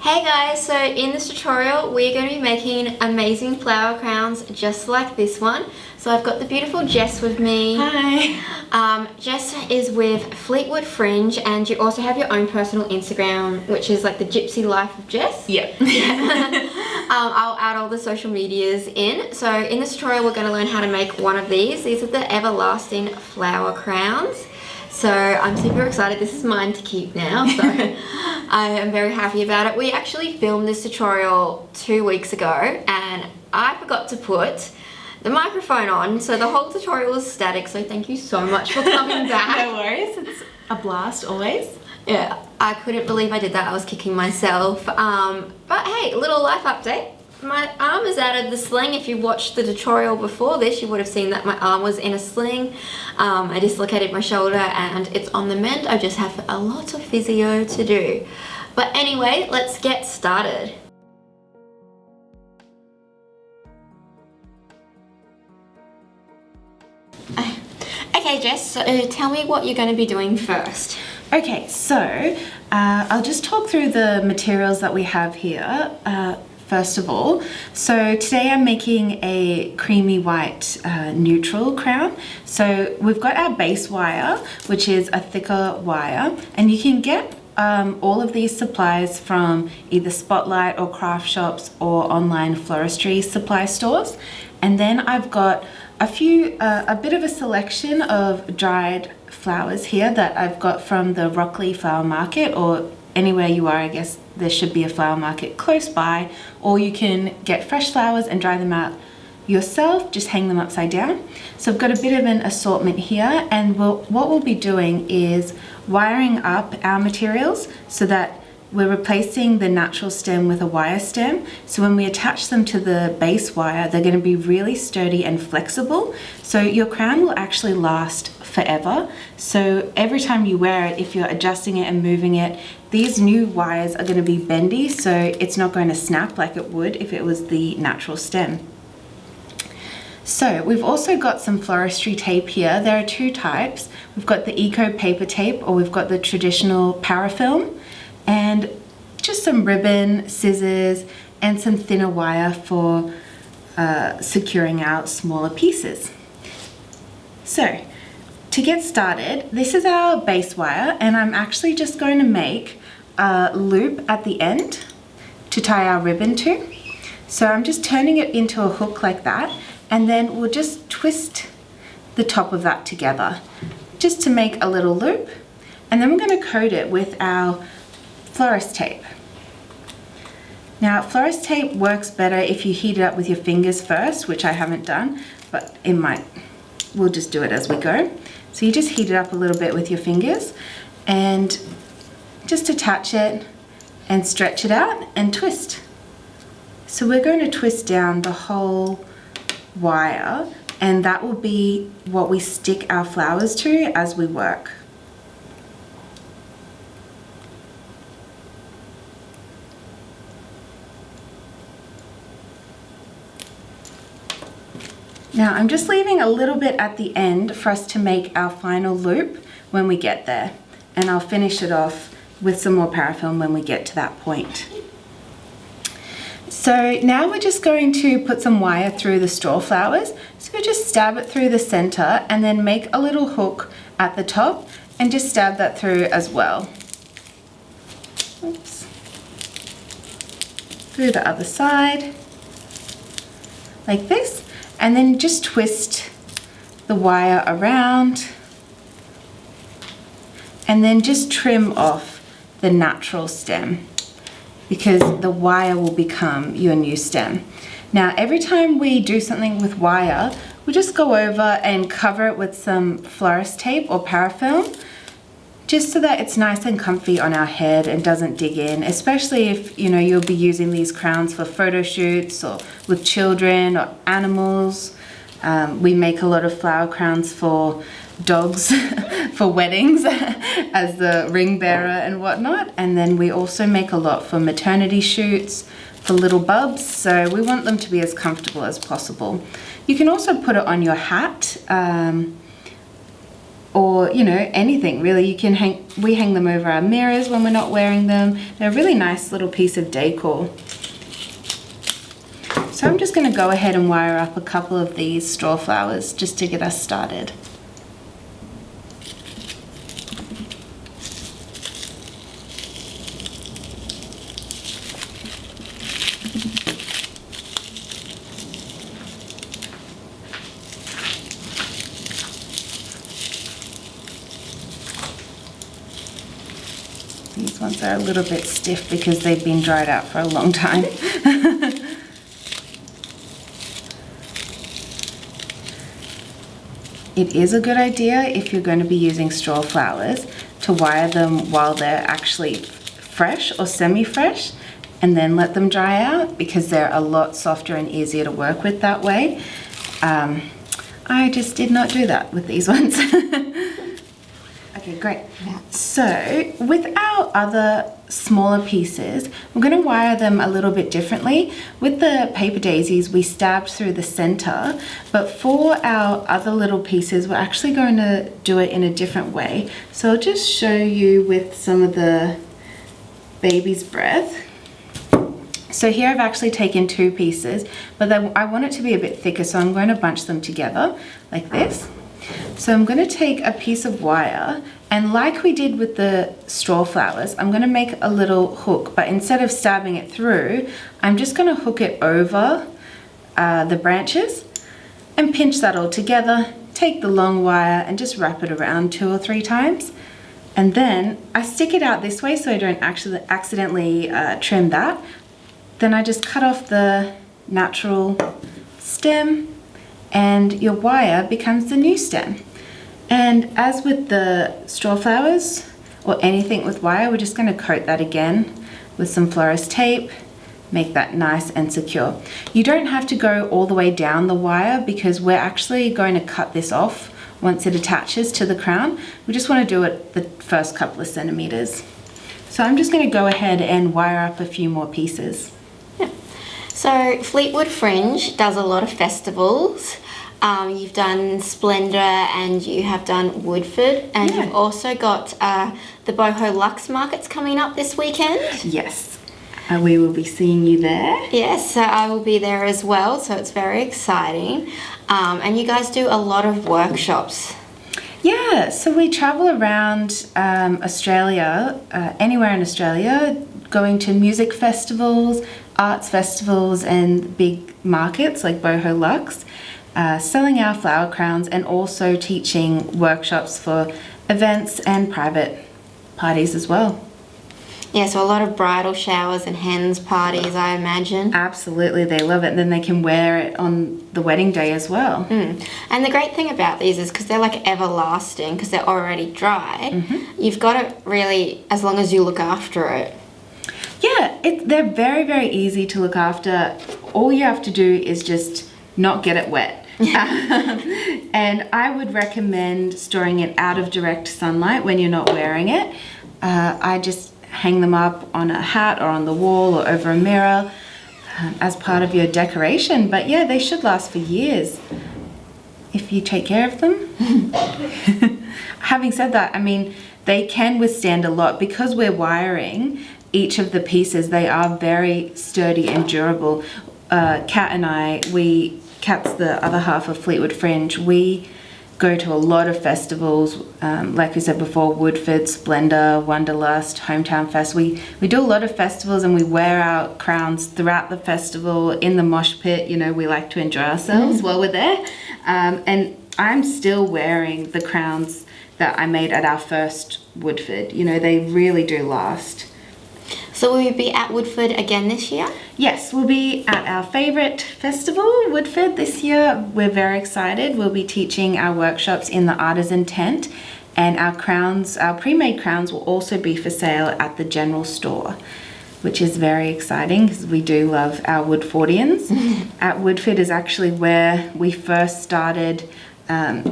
Hey guys, so in this tutorial we're going to be making amazing flower crowns just like this one. So I've got the beautiful Jess with me. Hi. Jess is with Fleetwood Fringe, and you also have your own personal Instagram, which is like the Gypsy Life of Jess. Yep. I'll add all the social medias in. So in this tutorial we're going to learn how to make one of these. These are the everlasting flower crowns. So I'm super excited. This is mine to keep now, so I am very happy about it. We actually filmed this tutorial 2 weeks ago and I forgot to put the microphone on, so the whole tutorial is static, so thank you so much for coming back. No worries, it's a blast always. Yeah, I couldn't believe I did that. I was kicking myself. But hey, little life update. My arm is out of the sling. If you watched the tutorial before this, you would have seen that my arm was in a sling. I dislocated my shoulder and it's on the mend. I just have a lot of physio to do. But anyway, let's get started. Okay, Jess, so tell me what you're going to be doing first. Okay, so I'll just talk through the materials that we have here. First of all, so today I'm making a creamy white neutral crown. So we've got our base wire, which is a thicker wire, and you can get all of these supplies from either Spotlight or craft shops or online floristry supply stores. And then I've got a bit of a selection of dried flowers here that I've got from the Rockley Flower Market, or anywhere you are, I guess there should be a flower market close by, or you can get fresh flowers and dry them out yourself, just hang them upside down. So I've got a bit of an assortment here, and what we'll be doing is wiring up our materials so that we're replacing the natural stem with a wire stem. So when we attach them to the base wire, they're going to be really sturdy and flexible. So your crown will actually last forever. So every time you wear it, if you're adjusting it and moving it, these new wires are going to be bendy, so it's not going to snap like it would if it was the natural stem. So we've also got some floristry tape here. There are two types. We've got the eco paper tape, or we've got the traditional parafilm, and just some ribbon, scissors, and some thinner wire for securing out smaller pieces. So to get started, this is our base wire, and I'm actually just going to make a loop at the end to tie our ribbon to. So I'm just turning it into a hook like that, and then we'll just twist the top of that together just to make a little loop, and then we're going to coat it with our florist tape. Now, florist tape works better if you heat it up with your fingers first, which I haven't done, but we'll just do it as we go. So you just heat it up a little bit with your fingers and just attach it and stretch it out and twist. So we're going to twist down the whole wire, and that will be what we stick our flowers to as we work. Now I'm just leaving a little bit at the end for us to make our final loop when we get there, and I'll finish it off with some more parafilm when we get to that point. So now we're just going to put some wire through the straw flowers. So we just stab it through the center and then make a little hook at the top and just stab that through as well. Oops. Through the other side, like this. And then just twist the wire around, and then just trim off the natural stem, because the wire will become your new stem. Now, every time we do something with wire, we just go over and cover it with some florist tape or parafilm, just so that it's nice and comfy on our head and doesn't dig in, especially if you'll be using these crowns for photo shoots or with children or animals. We make a lot of flower crowns for dogs for weddings as the ring bearer and whatnot, and then we also make a lot for maternity shoots for little bubs, so we want them to be as comfortable as possible. You can also put it on your hat. or you know, anything really. You can we hang them over our mirrors when we're not wearing them. They're a really nice little piece of decor. So I'm just going to go ahead and wire up a couple of these straw flowers just to get us started. These ones are a little bit stiff because they've been dried out for a long time. It is a good idea, if you're going to be using straw flowers, to wire them while they're actually fresh or semi-fresh, and then let them dry out, because they're a lot softer and easier to work with that way. I just did not do that with these ones. Okay, great. So with our other smaller pieces, we're going to wire them a little bit differently. With the paper daisies, we stabbed through the center, but for our other little pieces, we're actually going to do it in a different way. So I'll just show you with some of the baby's breath. So here I've actually taken 2 pieces, but I want it to be a bit thicker, so I'm going to bunch them together like this. So I'm going to take a piece of wire, and like we did with the straw flowers, I'm going to make a little hook, but instead of stabbing it through, I'm just going to hook it over the branches and pinch that all together, take the long wire and just wrap it around 2 or 3 times. And then I stick it out this way so I don't actually accidentally trim that. Then I just cut off the natural stem, and your wire becomes the new stem. And as with the straw flowers or anything with wire, we're just going to coat that again with some florist tape, make that nice and secure. You don't have to go all the way down the wire, because we're actually going to cut this off once it attaches to the crown. We just want to do it the first couple of centimeters. So I'm just going to go ahead and wire up a few more pieces. So Fleetwood Fringe does a lot of festivals. You've done Splendor and you have done Woodford, and you've also got the Boho Luxe markets coming up this weekend. Yes, we will be seeing you there. Yes, so I will be there as well, so it's very exciting. And you guys do a lot of workshops. Yeah, so we travel around Australia, anywhere in Australia, going to music festivals, arts festivals and big markets like Boho Luxe, selling our flower crowns, and also teaching workshops for events and private parties as well. Yeah, so a lot of bridal showers and hens parties, I imagine. Absolutely, they love it, and then they can wear it on the wedding day as well. And the great thing about these is because they're like everlasting, because they're already dry, you've got it really, as long as you look after it. Yeah, they're very, very easy to look after. All you have to do is just not get it wet. And I would recommend storing it out of direct sunlight when you're not wearing it. I just hang them up on a hat or on the wall or over a mirror as part of your decoration. But yeah, they should last for years if you take care of them. Having said that, I mean, they can withstand a lot because we're wiring each of the pieces. They are very sturdy and durable. Kat and I, Kat's the other half of Fleetwood Fringe, we go to a lot of festivals, like we said before, Woodford, Splendor, Wanderlust, Hometown Fest. We do a lot of festivals, and we wear our crowns throughout the festival in the mosh pit. You know, we like to enjoy ourselves while we're there. And I'm still wearing the crowns that I made at our first Woodford. You know, they really do last. So will you be at Woodford again this year? Yes, we'll be at our favourite festival, Woodford, this year. We're very excited. We'll be teaching our workshops in the artisan tent, and our crowns, our pre-made crowns, will also be for sale at the general store, which is very exciting because we do love our Woodfordians. At Woodford is actually where we first started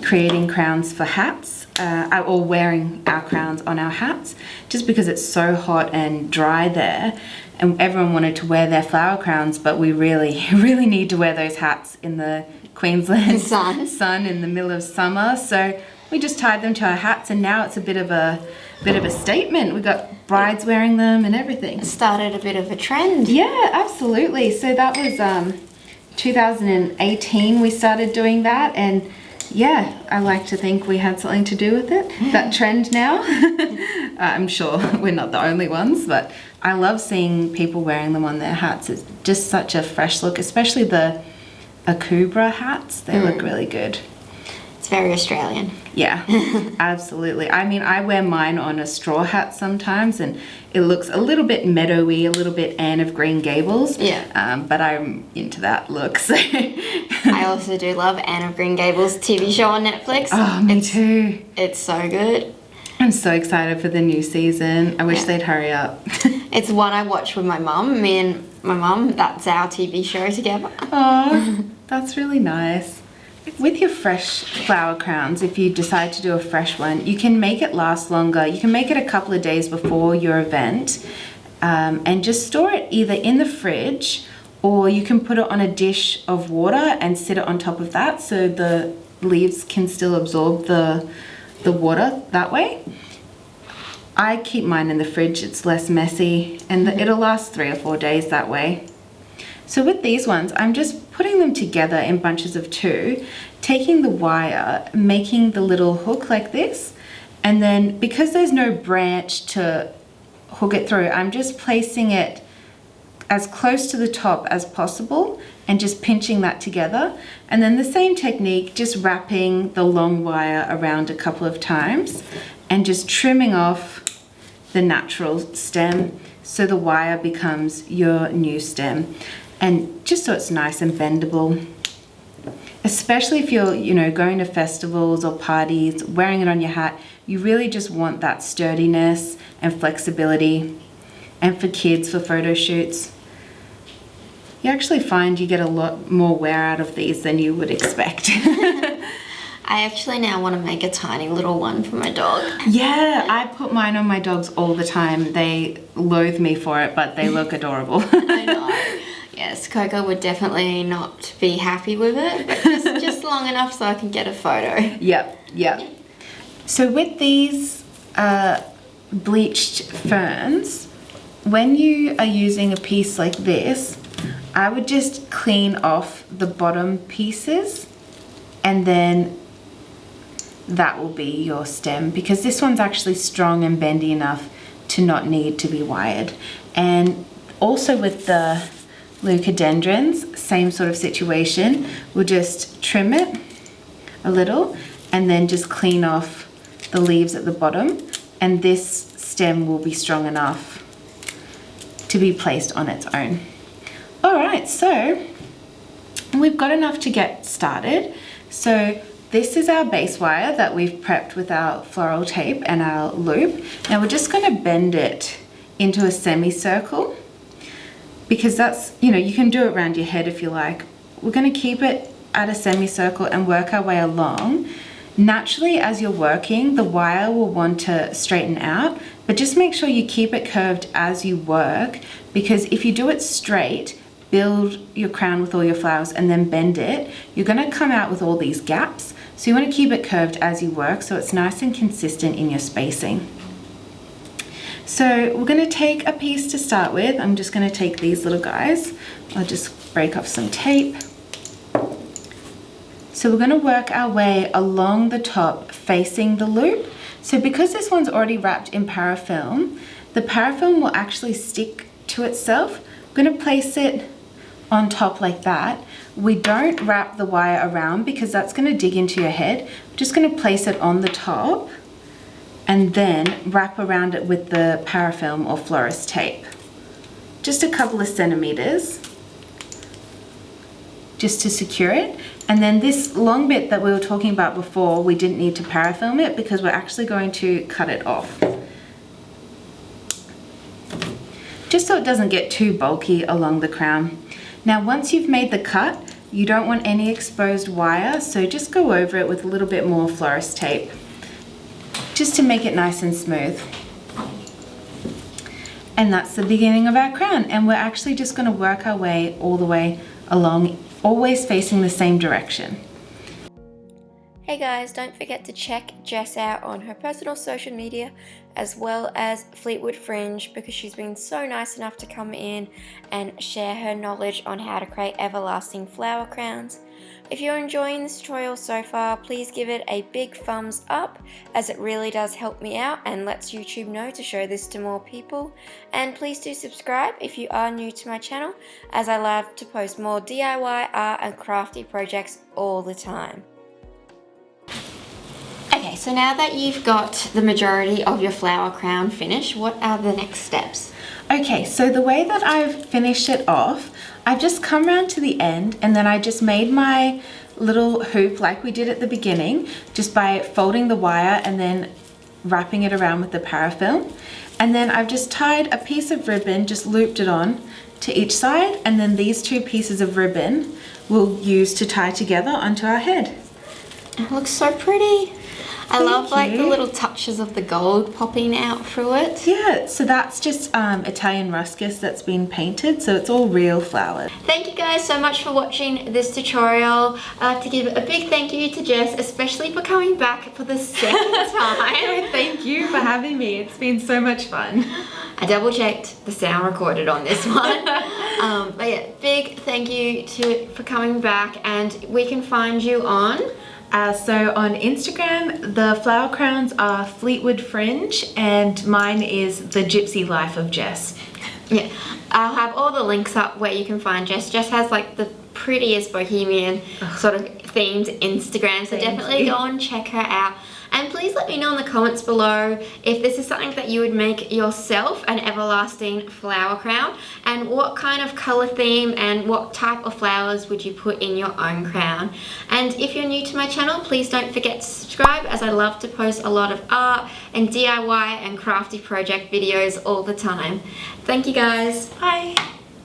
creating crowns for hats, or wearing our crowns on our hats, just because it's so hot and dry there, and everyone wanted to wear their flower crowns, but we really, really need to wear those hats in the Queensland sun in the middle of summer. So we just tied them to our hats, and now it's a bit of a statement. We got brides wearing them and everything. It started a bit of a trend. Yeah, absolutely. So that was 2018 we started doing that, and yeah, I like to think we had something to do with it. That trend now. I'm sure we're not the only ones, but I love seeing people wearing them on their hats. It's just such a fresh look, especially the Akubra hats. They look really good. It's very Australian. Yeah, absolutely. I mean, I wear mine on a straw hat sometimes, and it looks a little bit meadowy, a little bit Anne of Green Gables. Yeah. But I'm into that look. So. I also do love Anne of Green Gables TV show on Netflix. Oh, me too. It's so good. I'm so excited for the new season. I wish they'd hurry up. It's one I watch with my mum. Me and my mum, that's our TV show together. Oh, that's really nice. With your fresh flower crowns, if you decide to do a fresh one, you can make it last longer. You can make it a couple of days before your event and just store it either in the fridge, or you can put it on a dish of water and sit it on top of that so the leaves can still absorb the water that way. I keep mine in the fridge, it's less messy, and it'll last 3 or 4 days that way. So with these ones, I'm just putting them together in bunches of 2, taking the wire, making the little hook like this, and then because there's no branch to hook it through, I'm just placing it as close to the top as possible and just pinching that together. And then the same technique, just wrapping the long wire around a couple of times and just trimming off the natural stem so the wire becomes your new stem. And just so it's nice and bendable, especially if you're, going to festivals or parties, wearing it on your hat, you really just want that sturdiness and flexibility. And for kids, for photo shoots, you actually find you get a lot more wear out of these than you would expect. I actually now want to make a tiny little one for my dog. Yeah, I put mine on my dogs all the time. They loathe me for it, but they look adorable. I know. Yes, Coco would definitely not be happy with it, but just long enough so I can get a photo. Yep. So with these bleached ferns, when you are using a piece like this, I would just clean off the bottom pieces, and then that will be your stem, because this one's actually strong and bendy enough to not need to be wired. And also with the leucadendrons, same sort of situation. We'll just trim it a little and then just clean off the leaves at the bottom, and this stem will be strong enough to be placed on its own. All right, so we've got enough to get started. So this is our base wire that we've prepped with our floral tape and our loop. Now we're just going to bend it into a semicircle, because that's, you can do it around your head if you like. We're going to keep it at a semicircle and work our way along. Naturally, as you're working, the wire will want to straighten out, but just make sure you keep it curved as you work, because if you do it straight, build your crown with all your flowers and then bend it, you're going to come out with all these gaps. So you want to keep it curved as you work so it's nice and consistent in your spacing. So we're going to take a piece to start with. I'm just going to take these little guys. I'll just break off some tape. So we're going to work our way along the top facing the loop. So because this one's already wrapped in parafilm, the parafilm will actually stick to itself. We're going to place it on top like that. We don't wrap the wire around because that's going to dig into your head. We're just going to place it on the top and then wrap around it with the parafilm or florist tape. Just a couple of centimeters, just to secure it. And then this long bit that we were talking about before, we didn't need to parafilm it because we're actually going to cut it off. Just so it doesn't get too bulky along the crown. Now once you've made the cut, you don't want any exposed wire, so just go over it with a little bit more florist tape, just to make it nice and smooth. And that's the beginning of our crown, and we're actually just going to work our way all the way along, always facing the same direction. Hey guys, don't forget to check Jess out on her personal social media as well as Fleetwood Fringe, because she's been so nice enough to come in and share her knowledge on how to create everlasting flower crowns. If you're enjoying this tutorial so far, please give it a big thumbs up, as it really does help me out and lets YouTube know to show this to more people. And please do subscribe if you are new to my channel, as I love to post more DIY art and crafty projects all the time. Okay, so now that you've got the majority of your flower crown finished, what are the next steps? Okay, so the way that I've finished it off, I've just come around to the end and then I just made my little hoop like we did at the beginning, just by folding the wire and then wrapping it around with the parafilm. And then I've just tied a piece of ribbon, just looped it on to each side, and then these two pieces of ribbon we'll use to tie together onto our head. It looks so pretty. I love like you. the little touches of the gold popping out through it. Yeah, so that's just Italian ruscus that's been painted, so it's all real flowers. Thank you guys so much for watching this tutorial. I'd like to give a big thank you to Jess, especially for coming back for the second time. Thank you for having me. It's been so much fun. I double checked the sound recorded on this one. But yeah, big thank you for coming back, and we can find you on... So on Instagram, the flower crowns are Fleetwood Fringe, and mine is The Gypsy Life of Jess. Yeah, I'll have all the links up where you can find Jess. Jess has like the prettiest bohemian sort of themed Instagram, so definitely go and check her out. And please let me know in the comments below if this is something that you would make yourself, an everlasting flower crown, and what kind of color theme and what type of flowers would you put in your own crown. And if you're new to my channel, please don't forget to subscribe, as I love to post a lot of art and DIY and crafty project videos all the time. Thank you guys. Bye.